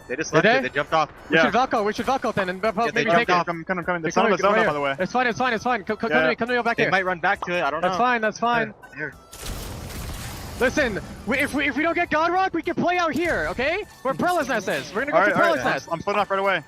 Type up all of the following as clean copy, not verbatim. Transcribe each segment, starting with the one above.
They just left it. They jumped off. We should Valko then, and maybe take it. I'm coming. They're selling the zone, by the way. It's fine. Come to me back here. They might run back to it. I don't know. That's fine. Here. Listen, if we don't get God Rock, we can play out here, okay? Where Pearl's Nest is. We're gonna go to Pearl's Nest. I'm splitting off right away.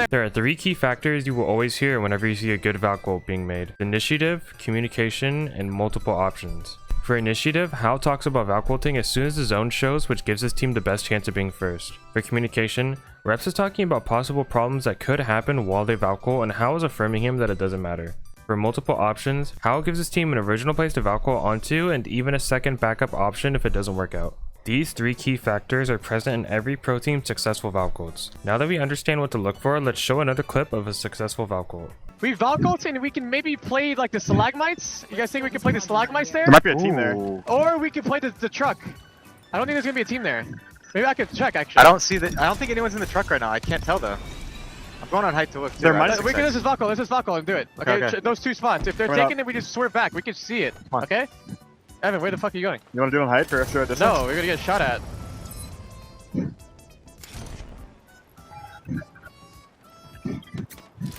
There are 3 key factors you will always hear whenever you see a good Valk ult being made: initiative, communication, and multiple options. For initiative, Hal talks about Valk ulting as soon as the zone shows, which gives his team the best chance of being first. For communication, Reps is talking about possible problems that could happen while they Valk ult, and Hal is affirming him that it doesn't matter. For multiple options, Hal gives his team an original place to Valk ult onto, and even a second backup option if it doesn't work out. These 3 key factors are present in every pro team's successful Valk ults. Now that we understand what to look for, let's show another clip of a successful Valk ult. We Valk ult and we can maybe play like the stalagmites. You guys think we can play the stalagmites there? There might be a team there. Or we can play the truck. I don't think there's gonna be a team there. Maybe I could check actually. I don't think anyone's in the truck right now. I can't tell though. I'm going on height to look too. This is Valko and do it. Okay? Those 2 spots. If they're taking it, we just swerve back. We can see it. Okay? Evan, where the fuck are you going? You want to do it on height or extra distance? No, we're gonna get shot at.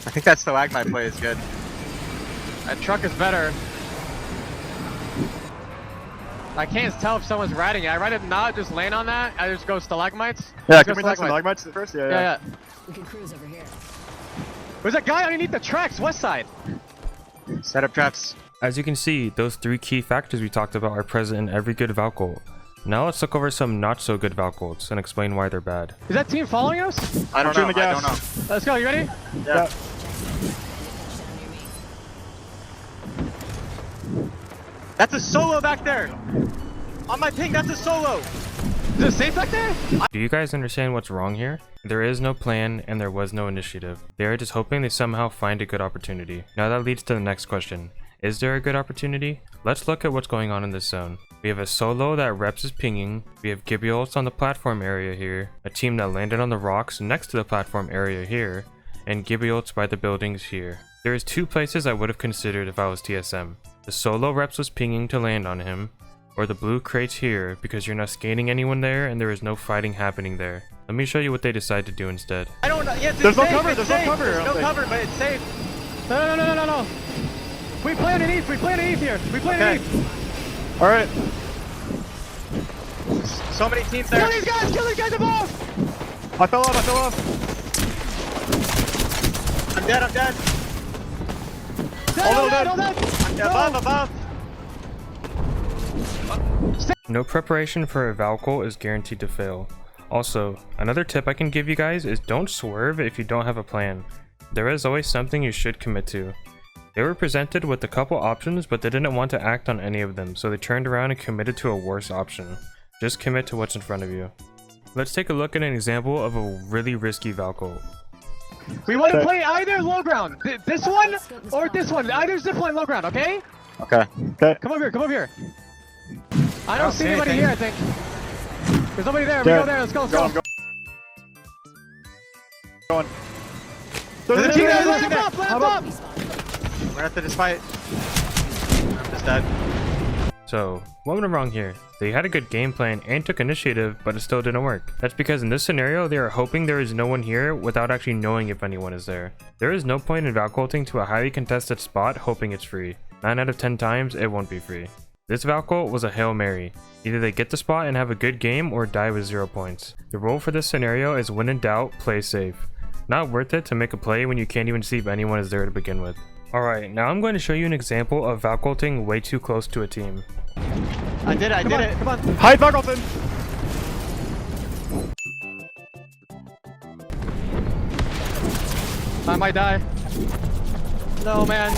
I think that stalagmite play is good. That truck is better. I can't tell if someone's riding it. I rather not just land on that. I just go stalagmites. Yeah, can we take stalagmites first? Yeah. We can cruise over here. There's a guy underneath the tracks, west side. Set up traps. As you can see, those 3 key factors we talked about are present in every good Valk ult. Now let's look over some not so good Valk ults and explain why they're bad. Is that team following us? I don't know. Let's go, you ready? Yeah. That's a solo back there! On my ping, that's a solo! Is it safe back there? Do you guys understand what's wrong here? There is no plan and there was no initiative. They are just hoping they somehow find a good opportunity. Now that leads to the next question. Is there a good opportunity? Let's look at what's going on in this zone. We have a solo that Reps is pinging, we have Gibeolts on the platform area here, a team that landed on the rocks next to the platform area here, and Gibeolts by the buildings here. There is 2 places I would have considered if I was TSM. The solo Reps was pinging to land on him, or the blue crates here because you're not scanning anyone there and there is no fighting happening there. Let me show you what they decide to do instead. I don't know. Yes, there's no cover. There's no cover. There's no cover, but it's safe. No. We play underneath here. Underneath. Alright. So many teams there. Kill these guys above! I fell off. I'm dead. All dead. I'm above. No preparation for a Valk ult is guaranteed to fail. Also, another tip I can give you guys is don't swerve if you don't have a plan. There is always something you should commit to. They were presented with a couple options, but they didn't want to act on any of them, so they turned around and committed to a worse option. Just commit to what's in front of you. Let's take a look at an example of a really risky Valk ult. We want to play either low ground. This one or this one. Either zipline low ground, okay? Okay. Come over here. I don't see anybody here, I think. There's nobody there. We go there. Let's go. Going. There's a team there. Land up. We're gonna have to just fight. I'm just dead. So, what went wrong here? They had a good game plan and took initiative, but it still didn't work. That's because in this scenario, they are hoping there is no one here without actually knowing if anyone is there. There is no point in Valk ulting to a highly contested spot hoping it's free. 9 out of 10 times, it won't be free. This Valk ult was a Hail Mary. Either they get the spot and have a good game or die with 0 points. The rule for this scenario is when in doubt, play safe. Not worth it to make a play when you can't even see if anyone is there to begin with. Alright, now I'm going to show you an example of Valk ulting way too close to a team. I did it. Come on. Hide Valk ulting! I might die. No, man.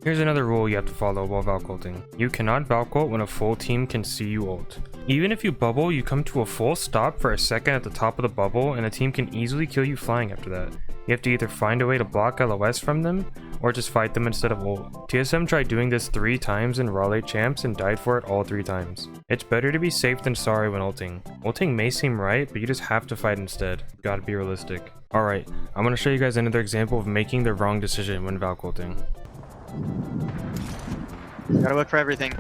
Here's another rule you have to follow while Valk ulting. You cannot Valk ult when a full team can see you ult. Even if you bubble, you come to a full stop for a second at the top of the bubble and the team can easily kill you flying after that. You have to either find a way to block LOS from them, or just fight them instead of ult. TSM tried doing this 3 times in Raleigh Champs and died for it all 3 times. It's better to be safe than sorry when ulting. Ulting may seem right, but you just have to fight instead. You gotta be realistic. Alright, I'm gonna show you guys another example of making the wrong decision when Valk ulting. Gotta look for everything.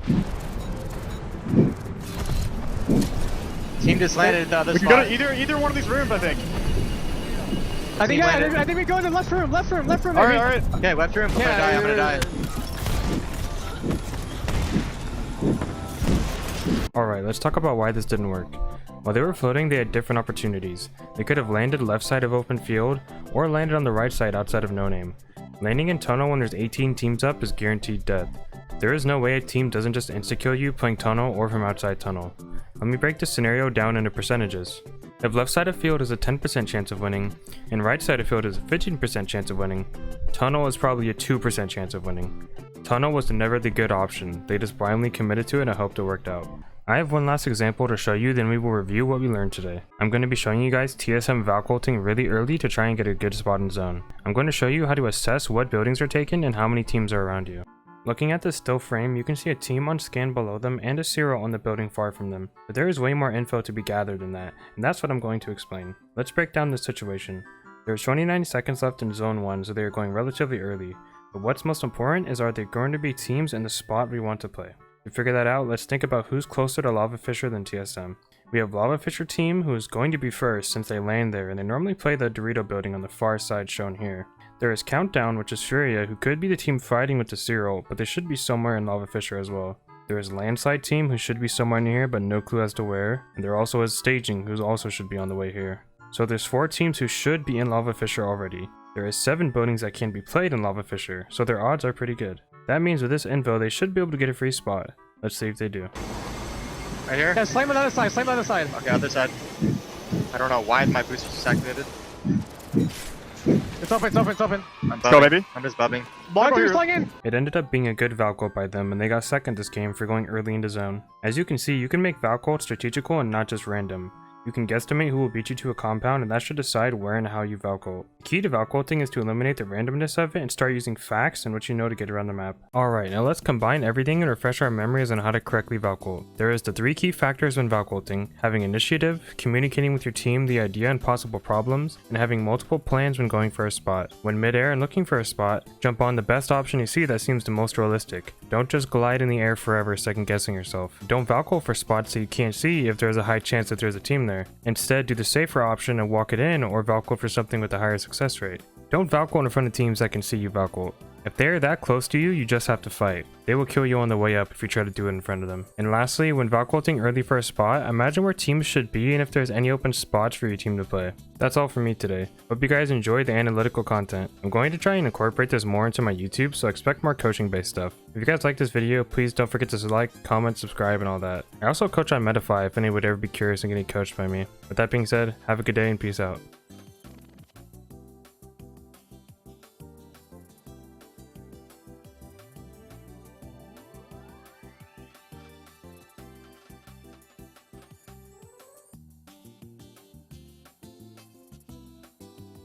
Team just landed at the other We can go spot. to either one of these rooms, I think. I think Team yeah, landed. I think we go in the left room. All right, all right. Okay, left room. I'm gonna die. I'm gonna die. Alright, let's talk about why this didn't work. While they were floating, they had different opportunities. They could have landed left side of open field, or landed on the right side outside of no name. Landing in tunnel when there's 18 teams up is guaranteed death. There is no way a team doesn't just insta-kill you playing tunnel or from outside tunnel. Let me break this scenario down into percentages. If left side of field is a 10% chance of winning, and right side of field is a 15% chance of winning, tunnel is probably a 2% chance of winning. Tunnel was never the good option, they just blindly committed to it and I hoped it worked out. I have one last example to show you, then we will review what we learned today. I'm going to be showing you guys TSM Valk ulting really early to try and get a good spot in zone. I'm going to show you how to assess what buildings are taken and how many teams are around you. Looking at this still frame, you can see a team on scan below them and a serial on the building far from them. But there is way more info to be gathered than that, and that's what I'm going to explain. Let's break down this situation. There's 29 seconds left in zone 1, so they are going relatively early. But what's most important is, are there going to be teams in the spot we want to play? To figure that out, let's think about who's closer to Lava Fisher than TSM. We have Lava Fisher team, who is going to be first since they land there and they normally play the Dorito building on the far side shown here. There is Countdown, which is Furia, who could be the team fighting with the serial, but they should be somewhere in Lava Fisher as well. There is Landslide team, who should be somewhere near here but no clue as to where, and there also is Staging, who also should be on the way here. So there's 4 teams who should be in Lava Fisher already. There is 7 buildings that can be played in Lava Fisher, so their odds are pretty good. That means with this info, they should be able to get a free spot. Let's see if they do. Right here? Yeah, slam on the other side. Slam on the other side. Okay, other side. I don't know why my boost is activated. It's open. It's open. It's open. I'm Let's go, bubbing. baby. I'm just bubbing. Valkyrie's flying in. It ended up being a good Valk ult by them, and they got second this game for going early into zone. As you can see, you can make Valk ult strategical and not just random. You can guesstimate who will beat you to a compound, and that should decide where and how you Valk ult. The key to Valk ulting is to eliminate the randomness of it and start using facts and what you know to get around the map. Alright, now let's combine everything and refresh our memories on how to correctly Valk ult. There is the 3 key factors when Valk ulting: having initiative, communicating with your team the idea and possible problems, and having multiple plans when going for a spot. When mid-air and looking for a spot, jump on the best option you see that seems the most realistic. Don't just glide in the air forever second guessing yourself. Don't Valk ult for spots that you can't see if there's a high chance that there's a team there. Instead, do the safer option and walk it in, or Valk ult for something with a higher success rate. Don't Valk ult in front of teams that can see you Valk ult. If they're that close to you, you just have to fight. They will kill you on the way up if you try to do it in front of them. And lastly, when Valk ulting early for a spot, imagine where teams should be and if there's any open spots for your team to play. That's all for me today. Hope you guys enjoyed the analytical content. I'm going to try and incorporate this more into my YouTube, so expect more coaching based stuff. If you guys like this video, please don't forget to like, comment, subscribe, and all that. I also coach on Metafy if any would ever be curious in getting coached by me. With that being said, have a good day and peace out.